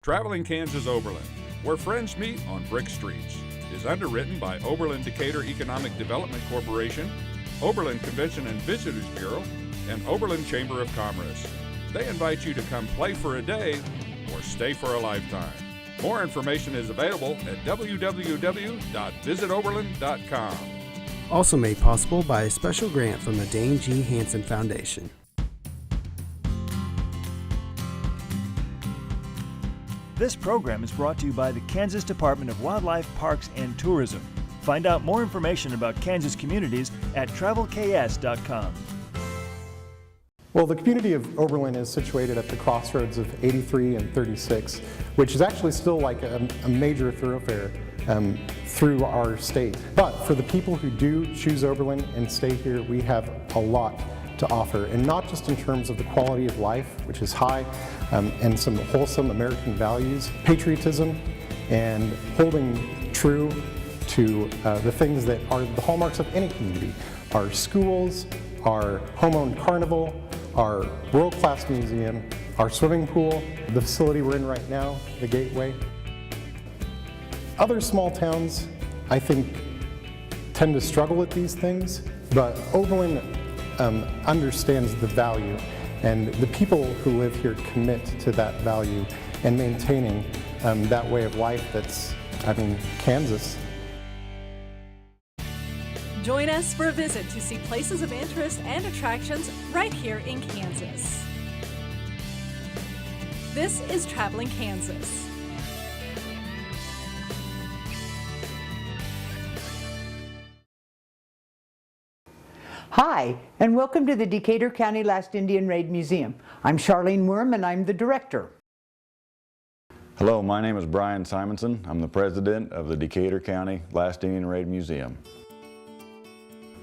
Traveling Kansas Oberlin, where friends meet on brick streets, is underwritten by Oberlin Decatur Economic Development Corporation, Oberlin Convention and Visitors Bureau, and Oberlin Chamber of Commerce. They invite you to come play for a day or stay for a lifetime. More information is available at www.visitoberlin.com. Also made possible by a special grant from the Dane G. Hansen Foundation. This program is brought to you by the Kansas Department of Wildlife, Parks, and Tourism. Find out more information about Kansas communities at travelks.com. Well, the community of Oberlin is situated at the crossroads of 83 and 36, which is actually still like a major thoroughfare through our state. But for the people who do choose Oberlin and stay here, we have a lot to offer, and not just in terms of the quality of life, which is high, and some wholesome American values, patriotism, and holding true to the things that are the hallmarks of any community. Our schools, our home-owned carnival, our world-class museum, our swimming pool, the facility we're in right now, the Gateway. Other small towns, I think, tend to struggle with these things, but Oberlin understands the value, and the people who live here commit to that value and maintaining that way of life that's, Kansas. Join us for a visit to see places of interest and attractions right here in Kansas. This is Traveling Kansas. Hi, and welcome to the Decatur County Last Indian Raid Museum. I'm Charlene Worm, and I'm the director. Hello, my name is Brian Simonson. I'm the president of the Decatur County Last Indian Raid Museum.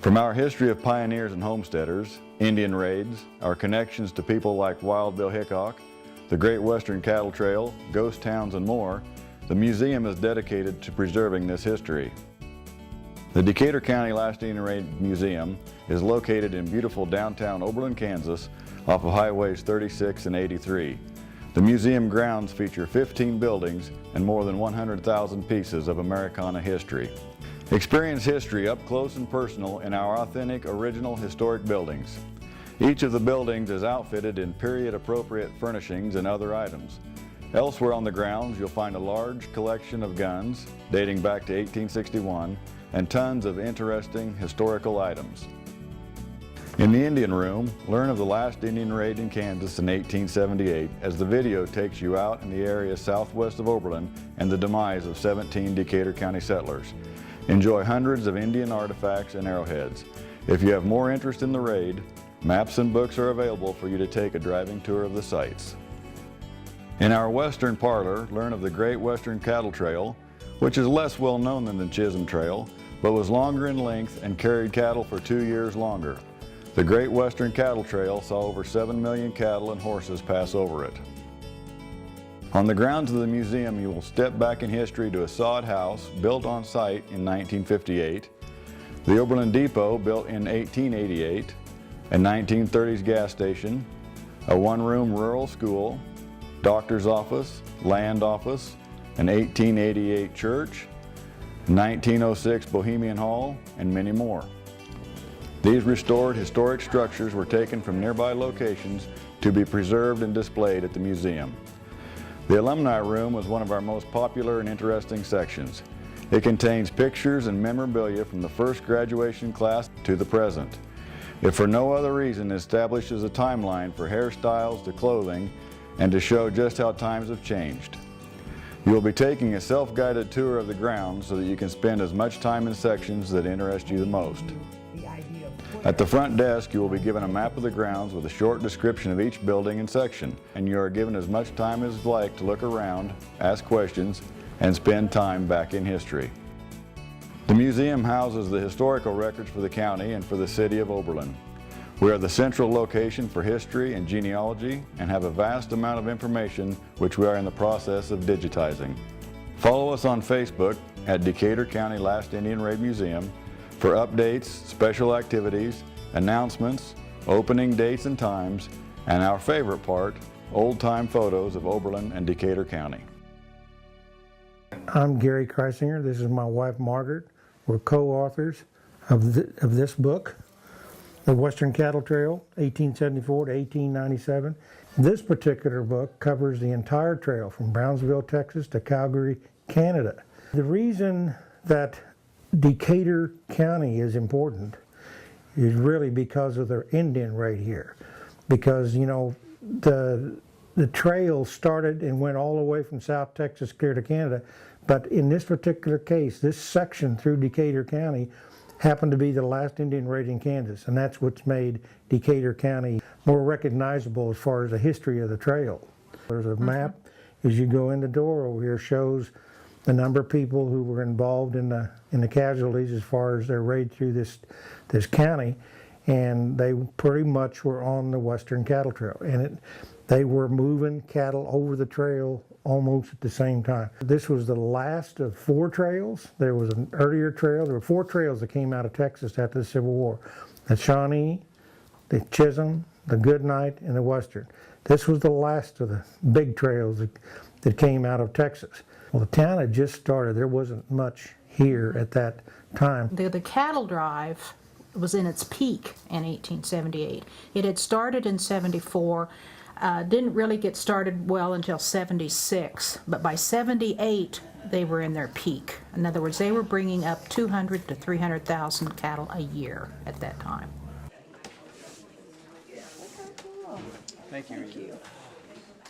From our history of pioneers and homesteaders, Indian raids, our connections to people like Wild Bill Hickok, the Great Western Cattle Trail, ghost towns, and more, the museum is dedicated to preserving this history. The Decatur County Last Indian Raid Museum is located in beautiful downtown Oberlin, Kansas, off of Highways 36 and 83. The museum grounds feature 15 buildings and more than 100,000 pieces of Americana history. Experience history up close and personal in our authentic, original historic buildings. Each of the buildings is outfitted in period-appropriate furnishings and other items. Elsewhere on the grounds, you'll find a large collection of guns dating back to 1861 and tons of interesting historical items. In the Indian Room, learn of the last Indian raid in Kansas in 1878 as the video takes you out in the area southwest of Oberlin and the demise of 17 Decatur County settlers. Enjoy hundreds of Indian artifacts and arrowheads. If you have more interest in the raid, maps and books are available for you to take a driving tour of the sites. In our Western Parlor, learn of the Great Western Cattle Trail, which is less well known than the Chisholm Trail, but was longer in length and carried cattle for 2 years longer. The Great Western Cattle Trail saw over 7 million cattle and horses pass over it. On the grounds of the museum, you will step back in history to a sod house built on site in 1958, the Oberlin Depot built in 1888, a 1930s gas station, a one-room rural school, doctor's office, land office, an 1888 church, 1906 Bohemian Hall, and many more. These restored historic structures were taken from nearby locations to be preserved and displayed at the museum. The Alumni Room was one of our most popular and interesting sections. It contains pictures and memorabilia from the first graduation class to the present. If for no other reason, it establishes a timeline for hairstyles to clothing and to show just how times have changed. You will be taking a self-guided tour of the grounds so that you can spend as much time in sections that interest you the most. At the front desk, you will be given a map of the grounds with a short description of each building and section, and you are given as much time as you'd like to look around, ask questions, and spend time back in history. The museum houses the historical records for the county and for the city of Oberlin. We are the central location for history and genealogy and have a vast amount of information which we are in the process of digitizing. Follow us on Facebook at Decatur County Last Indian Raid Museum for updates, special activities, announcements, opening dates and times, and our favorite part, old-time photos of Oberlin and Decatur County. I'm Gary Kreisinger. This is my wife Margaret. We're co-authors of this book, The Western Cattle Trail, 1874 to 1897. This particular book covers the entire trail from Brownsville, Texas to Calgary, Canada. The reason that Decatur County is important is really because of their Indian right here. Because, you know, the trail started and went all the way from South Texas clear to Canada, but in this particular case, this section through Decatur County happened to be the last Indian raid in Kansas, and that's what's made Decatur County more recognizable as far as the history of the trail. There's a map as you go in the door over here, shows the number of people who were involved in the casualties as far as their raid through this county, and they pretty much were on the Western Cattle Trail, and they were moving cattle over the trail almost at the same time. This was the last of 4 trails. There was an earlier trail. There were 4 trails that came out of Texas after the Civil War: the Shawnee, the Chisholm, the Goodnight, and the Western. This was the last of the big trails that came out of Texas. Well, the town had just started. There wasn't much here at that time. The cattle drive was in its peak in 1878. It had started in 74, didn't really get started well until 76, but by 78 they were in their peak. In other words, they were bringing up 200 to 300,000 cattle a year at that time. Thank you.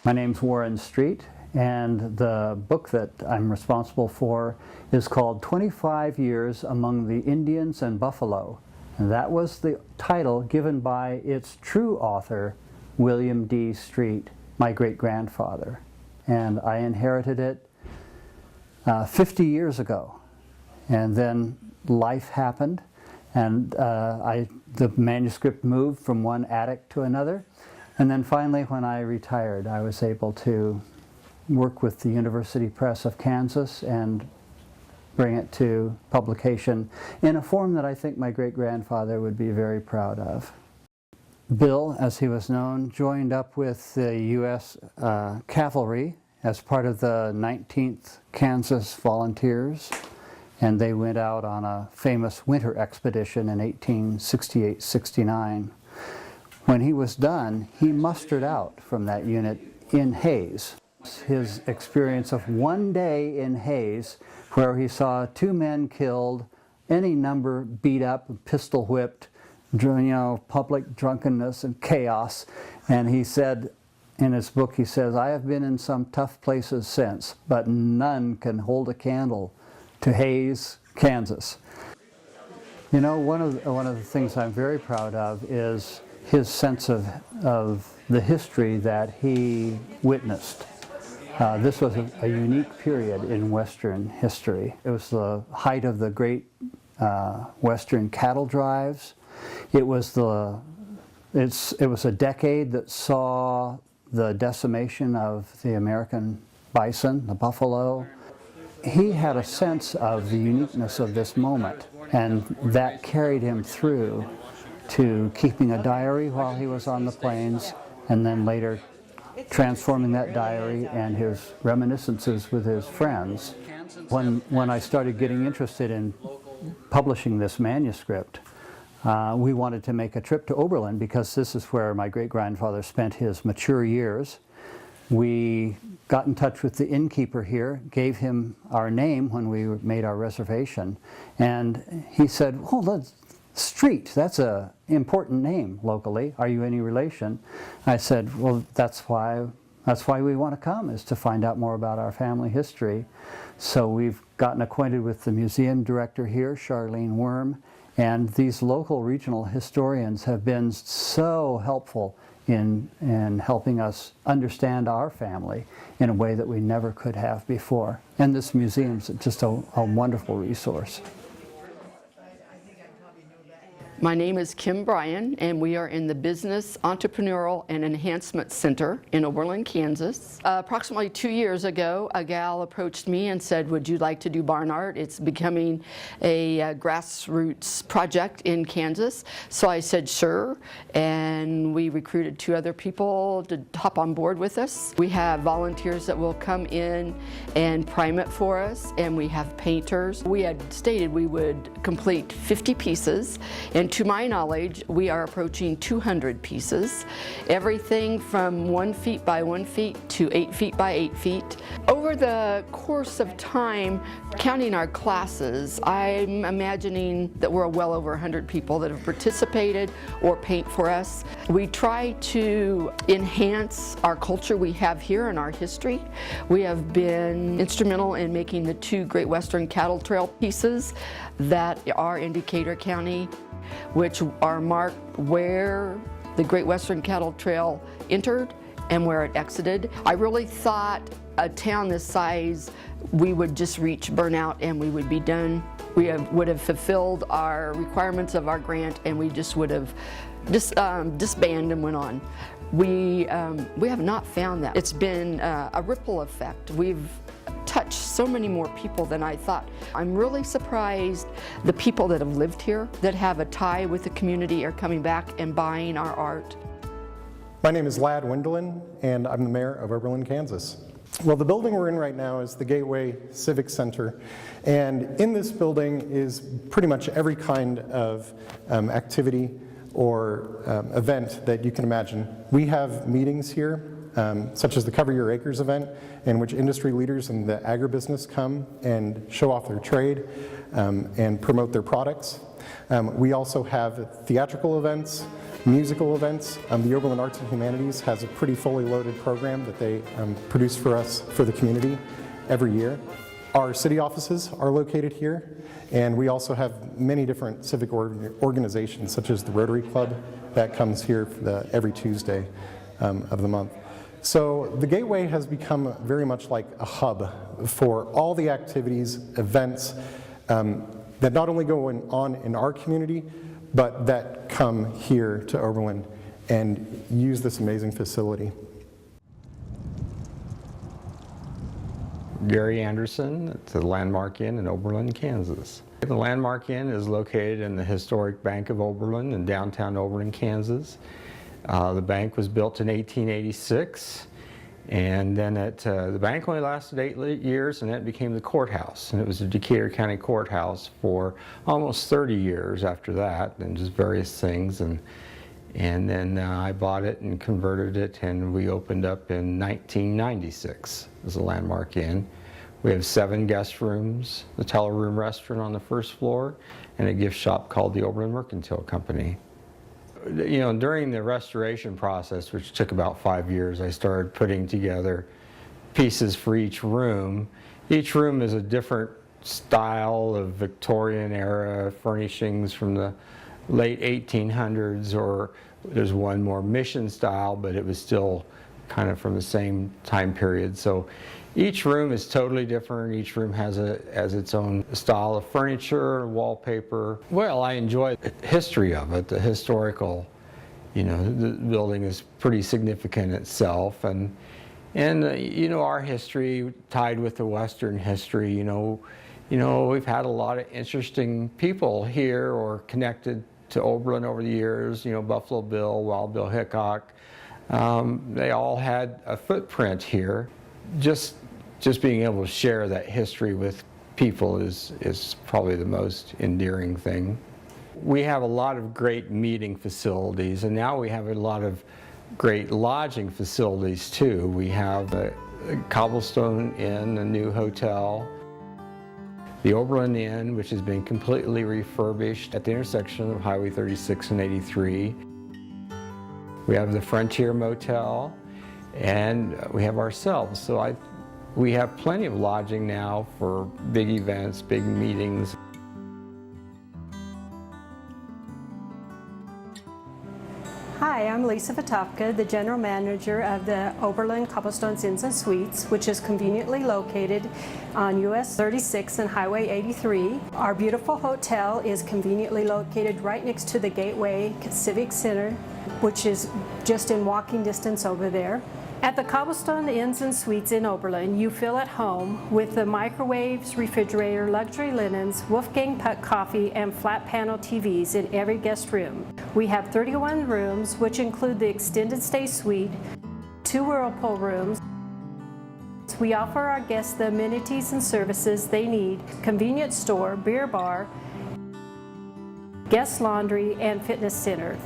My name's Warren Street, and the book that I'm responsible for is called 25 Years Among the Indians and Buffalo. And that was the title given by its true author, William D. Street, my great-grandfather. And I inherited it 50 years ago. And then life happened, and the manuscript moved from one attic to another. And then finally, when I retired, I was able to work with the University Press of Kansas and bring it to publication in a form that I think my great-grandfather would be very proud of. Bill, as he was known, joined up with the U.S. Cavalry as part of the 19th Kansas Volunteers, and they went out on a famous winter expedition in 1868-69. When he was done, he mustered out from that unit in Hays. His experience of one day in Hays, where he saw 2 men killed, any number beat up, pistol whipped, public drunkenness and chaos. And he said, in his book, he says, "I have been in some tough places since, but none can hold a candle to Hays, Kansas." You know, one of the things I'm very proud of is his sense of the history that he witnessed. This was a unique period in Western history. It was the height of the great Western cattle drives. It was a decade that saw the decimation of the American bison, the buffalo. He had a sense of the uniqueness of this moment, and that carried him through to keeping a diary while he was on the plains, and then later transforming that diary and his reminiscences with his friends. When I started getting interested in publishing this manuscript, we wanted to make a trip to Oberlin because this is where my great-grandfather spent his mature years. We got in touch with the innkeeper here, gave him our name when we made our reservation, and he said, "Oh, that's Street, that's an important name locally. Are you any relation?" I said, "Well, that's why we want to come, is to find out more about our family history." So we've gotten acquainted with the museum director here, Charlene Worm, and these local regional historians have been so helpful in helping us understand our family in a way that we never could have before. And this museum's just a wonderful resource. My name is Kim Bryan, and we are in the Business, Entrepreneurial, and Enhancement Center in Oberlin, Kansas. Approximately 2 years ago, a gal approached me and said, would you like to do barn art? It's becoming a grassroots project in Kansas. So I said, sure, and we recruited 2 other people to hop on board with us. We have volunteers that will come in and prime it for us, and we have painters. We had stated we would complete 50 pieces, and to my knowledge, we are approaching 200 pieces. Everything from 1 feet by 1 feet to 8 feet by 8 feet. Over the course of time, counting our classes, I'm imagining that we're well over 100 people that have participated or paint for us. We try to enhance our culture we have here and our history. We have been instrumental in making the 2 Great Western Cattle Trail pieces that are in Decatur County, which are marked where the Great Western Cattle Trail entered and where it exited. I really thought a town this size, we would just reach burnout and we would be done. We would have fulfilled our requirements of our grant, and we just would have disbanded and went on. We have not found that. It's been a ripple effect. We've touched so many more people than I thought. I'm really surprised the people that have lived here, that have a tie with the community, are coming back and buying our art. My name is Lad Wendelin, and I'm the mayor of Oberlin, Kansas. Well, the building we're in right now is the Gateway Civic Center, and in this building is pretty much every kind of activity or event that you can imagine. We have meetings here, such as the Cover Your Acres event, in which industry leaders in the agribusiness come and show off their trade and promote their products. We also have theatrical events, musical events. The Oberlin Arts and Humanities has a pretty fully loaded program that they produce for us, for the community, every year. Our city offices are located here, and we also have many different civic organizations, such as the Rotary Club, that comes here for every Tuesday of the month. So the Gateway has become very much like a hub for all the activities, events that not only go on in our community, but that come here to Oberlin and use this amazing facility. Gary Anderson at the Landmark Inn in Oberlin, Kansas. The Landmark Inn is located in the historic Bank of Oberlin in downtown Oberlin, Kansas. The bank was built in 1886, and then the bank only lasted 8 years, and then it became the courthouse. And it was the Decatur County Courthouse for almost 30 years after that, and just various things. And then I bought it and converted it, and we opened up in 1996 as a Landmark Inn. We have 7 guest rooms, the Teller Room restaurant on the first floor, and a gift shop called the Oberlin Mercantile Company. You know, during the restoration process, which took about 5 years, I started putting together pieces for each room. Each room is a different style of Victorian era furnishings from the late 1800s, or there's one more mission style, but it was still kind of from the same time period. So each room is totally different. Each room has its own style of furniture, wallpaper. Well, I enjoy the history of it, the historical, you know, the building is pretty significant itself, and you know, our history tied with the Western history, you know, we've had a lot of interesting people here or connected to Oberlin over the years, you know, Buffalo Bill, Wild Bill Hickok. They all had a footprint here. Just being able to share that history with people is probably the most endearing thing. We have a lot of great meeting facilities, and now we have a lot of great lodging facilities too. We have a Cobblestone Inn, a new hotel, the Oberlin Inn, which has been completely refurbished at the intersection of Highway 36 and 83. We have the Frontier Motel, and we have ourselves. So we have plenty of lodging now for big events, big meetings. Hi, Hi, I'm Lisa Vitofka, the General Manager of the Oberlin Cobblestones Inns and Suites, which is conveniently located on US 36 and Highway 83. Our beautiful hotel is conveniently located right next to the Gateway Civic Center, which is just in walking distance over there. At the Cobblestone Inns and Suites in Oberlin, you feel at home with the microwaves, refrigerator, luxury linens, Wolfgang Puck coffee, and flat panel TVs in every guest room. We have 31 rooms, which include the extended stay suite, 2 whirlpool rooms. We offer our guests the amenities and services they need: convenience store, beer bar, guest laundry, and fitness center,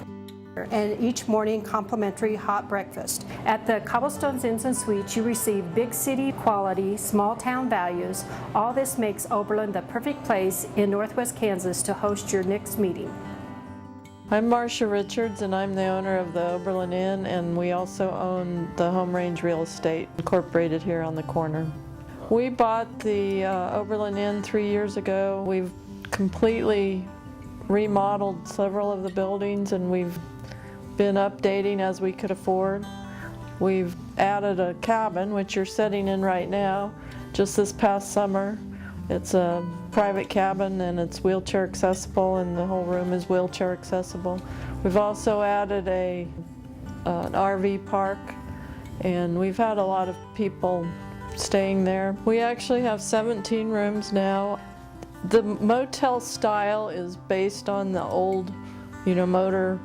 and each morning complimentary hot breakfast. At the Cobblestones Inns and Suites, you receive big city quality, small town values. All this makes Oberlin the perfect place in Northwest Kansas to host your next meeting. I'm Marcia Richards, and I'm the owner of the Oberlin Inn, and we also own the Home Range Real Estate, incorporated here on the corner. We bought the Oberlin Inn 3 years ago. We've completely remodeled several of the buildings, and we've been updating as we could afford. We've added a cabin, which you're sitting in right now, just this past summer. It's a private cabin and it's wheelchair accessible, and the whole room is wheelchair accessible. We've also added an RV park, and we've had a lot of people staying there. We actually have 17 rooms now. The motel style is based on the old, motor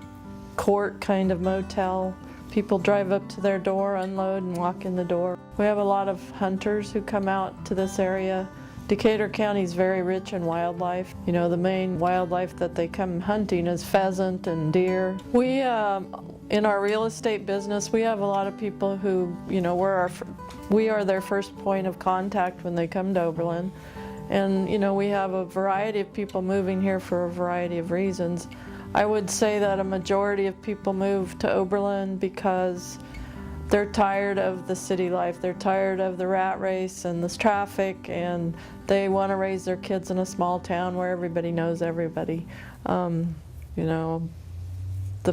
court kind of motel. People drive up to their door, unload, and walk in the door. We have a lot of hunters who come out to this area. Decatur County is very rich in wildlife. The main wildlife that they come hunting is pheasant and deer. We, in our real estate business, we have a lot of people who, we are their first point of contact when they come to Oberlin. And, we have a variety of people moving here for a variety of reasons. I would say that a majority of people move to Oberlin because they're tired of the city life. They're tired of the rat race and this traffic, and they want to raise their kids in a small town where everybody knows everybody. The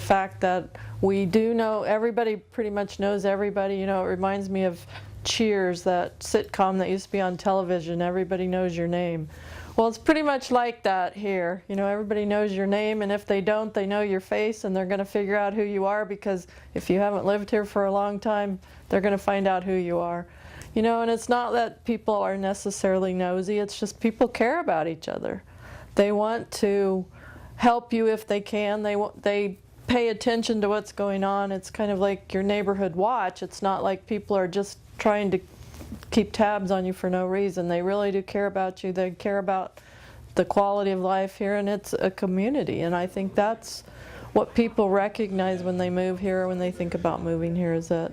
fact that we do know everybody pretty much knows everybody, it reminds me of Cheers, that sitcom that used to be on television, Everybody Knows Your Name. Well, it's pretty much like that here. Everybody knows your name, and if they don't, they know your face, and they're going to figure out who you are, because if you haven't lived here for a long time, they're going to find out who you are. And it's not that people are necessarily nosy, it's just people care about each other. They want to help you if they can. They pay attention to what's going on. It's kind of like your neighborhood watch. It's not like people are just trying to keep tabs on you for no reason. They really do care about you. They care about the quality of life here, and it's a community. And I think that's what people recognize when they move here, when they think about moving here, is that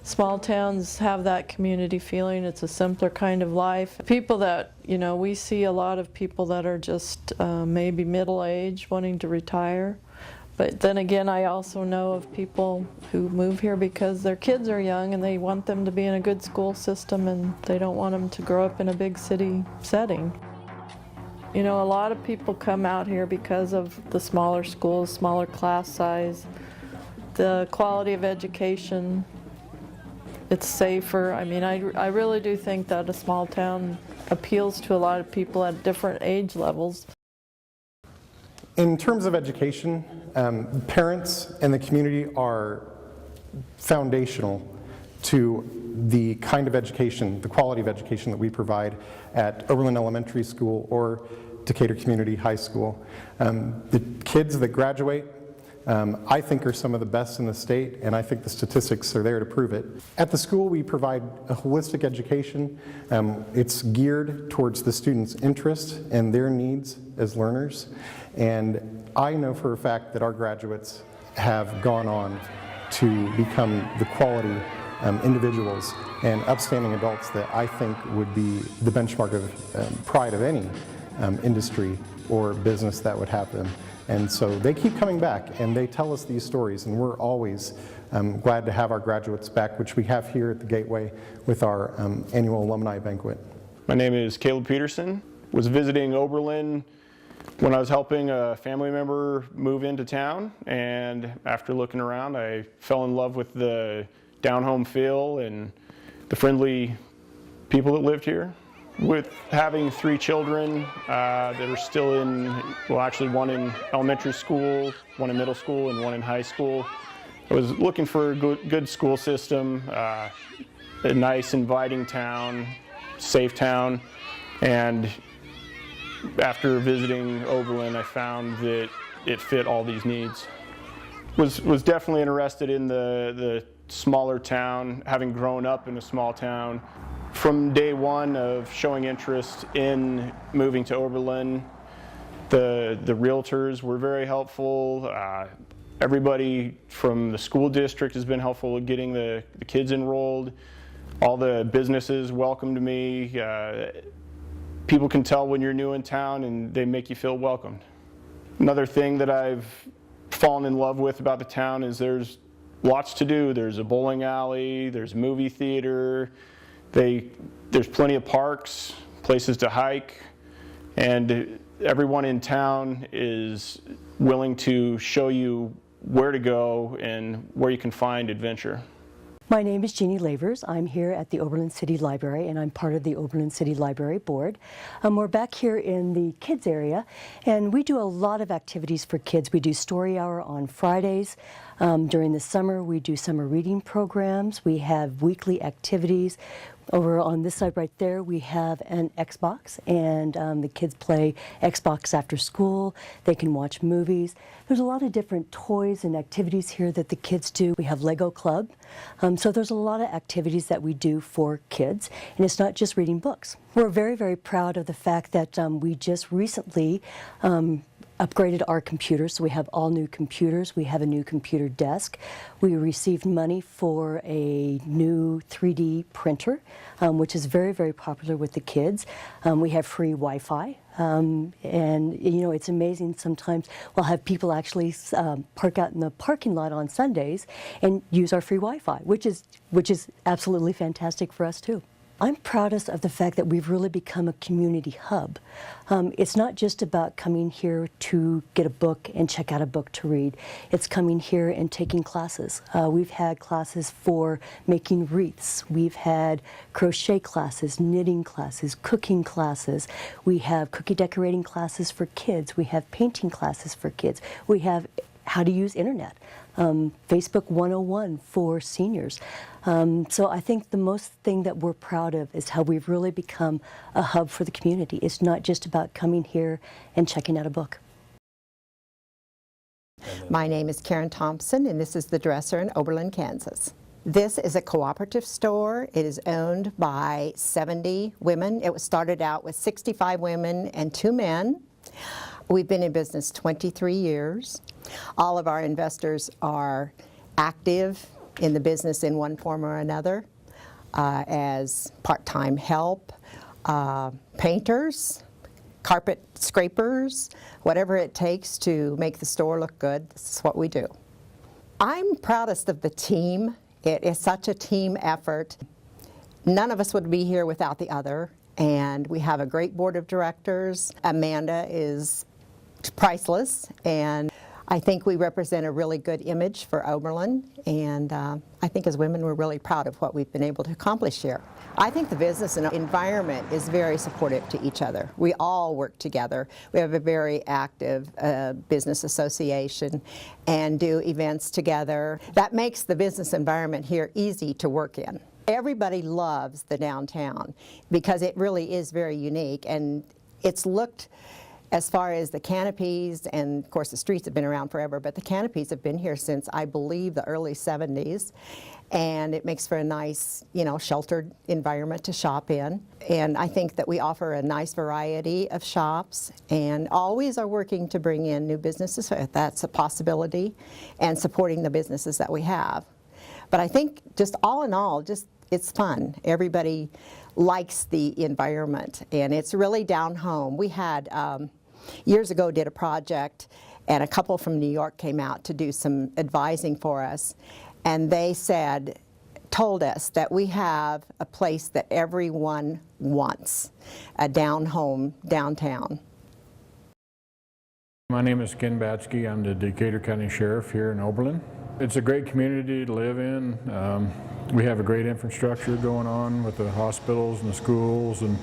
small towns have that community feeling. It's a simpler kind of life. People that, we see a lot of people that are just maybe middle-aged, wanting to retire. But then again, I also know of people who move here because their kids are young and they want them to be in a good school system, and they don't want them to grow up in a big city setting. A lot of people come out here because of the smaller schools, smaller class size, the quality of education. It's safer. I really do think that a small town appeals to a lot of people at different age levels. In terms of education, parents and the community are foundational to the kind of education, the quality of education that we provide at Oberlin Elementary School or Decatur Community High School. The kids that graduate, I think, are some of the best in the state, and I think the statistics are there to prove it. At the school, we provide a holistic education. It's geared towards the students' interest and their needs as learners. And I know for a fact that our graduates have gone on to become the quality individuals and upstanding adults that I think would be the benchmark of pride of any industry or business that would have them. And so they keep coming back and they tell us these stories, and we're always glad to have our graduates back, which we have here at the Gateway with our annual alumni banquet. My name is Caleb Peterson. Was visiting Oberlin when I was helping a family member move into town, and after looking around, I fell in love with the down-home feel and the friendly people that lived here. With having 3 children that are still in, well, actually one in elementary school, one in middle school, and one in high school, I was looking for a good school system, a nice, inviting town, safe town, and after visiting Oberlin, I found that it fit all these needs. Was definitely interested in the smaller town, having grown up in a small town. From day one of showing interest in moving to Oberlin, the realtors were very helpful. Everybody from the school district has been helpful with getting the kids enrolled. All the businesses welcomed me. People can tell when you're new in town and they make you feel welcomed. Another thing that I've fallen in love with about the town is there's lots to do. There's a bowling alley, there's a movie theater, there's plenty of parks, places to hike, and everyone in town is willing to show you where to go and where you can find adventure. My name is Jeannie Lavers. I'm here at the Oberlin City Library, and I'm part of the Oberlin City Library Board. We're back here in the kids area, and we do a lot of activities for kids. We do story hour on Fridays. During the summer, we do summer reading programs. We have weekly activities. Over on this side right there, we have an Xbox, and the kids play Xbox after school. They can watch movies. There's a lot of different toys and activities here that the kids do. We have Lego Club. So there's a lot of activities that we do for kids, and it's not just reading books. We're very, very proud of the fact that we just recently upgraded our computers, so we have all new computers. We have a new computer desk. We received money for a new 3D printer, which is very, very popular with the kids. We have free Wi-Fi, and you know, it's amazing. Sometimes we'll have people actually park out in the parking lot on Sundays and use our free Wi-Fi, which is absolutely fantastic for us too. I'm proudest of the fact that we've really become a community hub. It's not just about coming here to get a book and check out a book to read. It's coming here and taking classes. We've had classes for making wreaths. We've had crochet classes, knitting classes, cooking classes. We have cookie decorating classes for kids. We have painting classes for kids. We have how to use internet. Facebook 101 for seniors. So I think the most thing that we're proud of is how we've really become a hub for the community. It's not just about coming here and checking out a book. My name is Karen Thompson, and this is the Dresser in Oberlin, Kansas. This is a cooperative store. It is owned by 70 women. It was started out with 65 women and 2 men. We've been in business 23 years. All of our investors are active in the business in one form or another, as part-time help, painters, carpet scrapers, whatever it takes to make the store look good. This is what we do. I'm proudest of the team. It is such a team effort. None of us would be here without the other, and we have a great board of directors. Amanda is priceless, and I think we represent a really good image for Oberlin, and I think as women we're really proud of what we've been able to accomplish here. I think the business and environment is very supportive to each other. We all work together. We have a very active business association and do events together. That makes the business environment here easy to work in. Everybody loves the downtown because it really is very unique, and it's looked, as far as the canopies, and of course the streets have been around forever, but the canopies have been here since, I believe, the early 70s. And it makes for a nice, you know, sheltered environment to shop in. And I think that we offer a nice variety of shops and always are working to bring in new businesses if that's a possibility, and supporting the businesses that we have. But I think just all in all, it's fun. Everybody likes the environment, and it's really down home. We had years ago did a project, and a couple from New York came out to do some advising for us, and they told us that we have a place that everyone wants, a down home downtown. My name is Ken Batsky. I'm the Decatur County Sheriff here in Oberlin. It's a great community to live in. We have a great infrastructure going on with the hospitals and the schools, and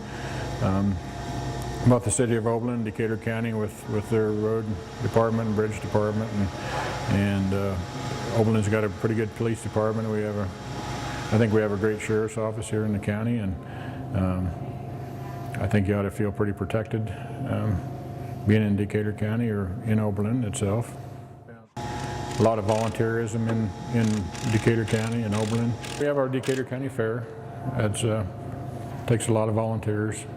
about the city of Oberlin, Decatur County with their road department and bridge department, and Oberlin's got a pretty good police department. I think we have a great sheriff's office here in the county, and I think you ought to feel pretty protected being in Decatur County or in Oberlin itself. A lot of volunteerism in Decatur County and Oberlin. We have our Decatur County Fair. It takes a lot of volunteers.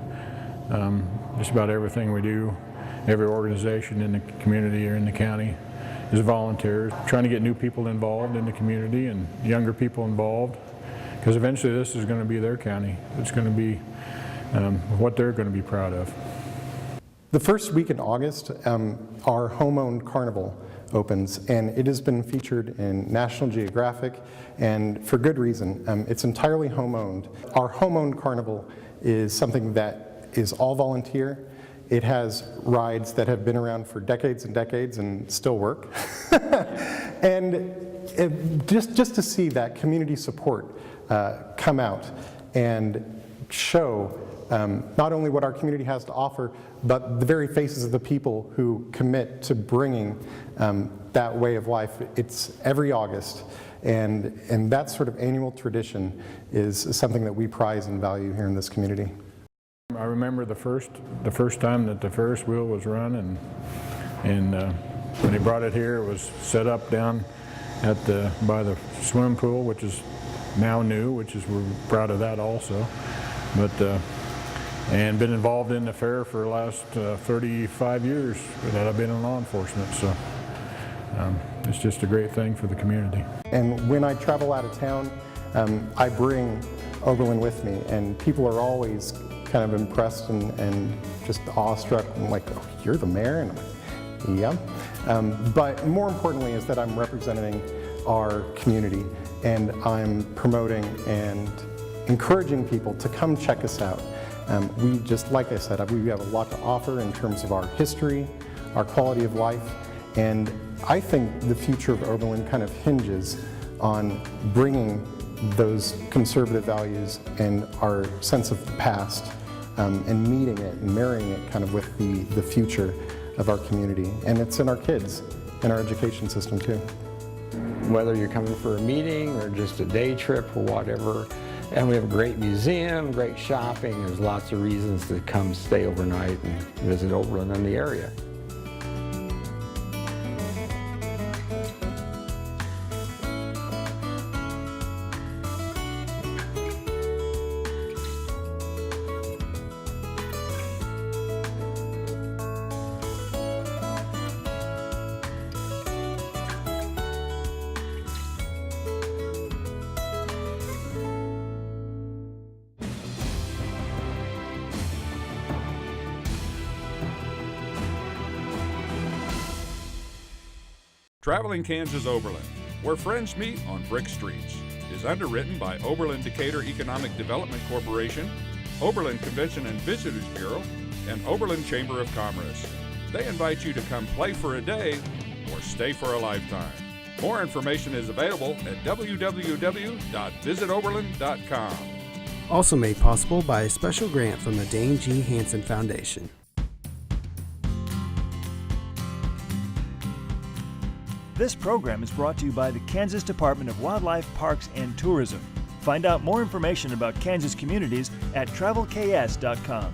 Just about everything we do, every organization in the community or in the county is volunteers. Trying to get new people involved in the community and younger people involved, because eventually this is going to be their county. It's going to be what they're going to be proud of. The first week in August, our home-owned carnival opens, and it has been featured in National Geographic, and for good reason. It's entirely home-owned. Our home-owned carnival is something that is all volunteer. It has rides that have been around for decades and decades and still work. And just to see that community support come out and show not only what our community has to offer, but the very faces of the people who commit to bringing that way of life. It's every August, and that sort of annual tradition is something that we prize and value here in this community. I remember the first time that the Ferris wheel was run, and when they brought it here, it was set up down by the swimming pool, which is now new, we're proud of that also. But and been involved in the fair for the last 35 years that I've been in law enforcement, so it's just a great thing for the community. And when I travel out of town, I bring Oberlin with me, and people are always kind of impressed and just awestruck, and like, oh, you're the mayor? And I'm like, yeah. But more importantly is that I'm representing our community, and I'm promoting and encouraging people to come check us out. We just, like I said, we have a lot to offer in terms of our history, our quality of life, and I think the future of Oberlin kind of hinges on bringing those conservative values and our sense of the past and meeting it and marrying it kind of with the future of our community. And it's in our kids and our education system too. Whether you're coming for a meeting or just a day trip or whatever, and we have a great museum, great shopping. There's lots of reasons to come stay overnight and visit Oberlin in the area. Traveling Kansas Oberlin, where friends meet on brick streets, is underwritten by Oberlin Decatur Economic Development Corporation, Oberlin Convention and Visitors Bureau, and Oberlin Chamber of Commerce. They invite you to come play for a day or stay for a lifetime. More information is available at www.visitoberlin.com. Also made possible by a special grant from the Dane G. Hansen Foundation. This program is brought to you by the Kansas Department of Wildlife, Parks, and Tourism. Find out more information about Kansas communities at travelks.com.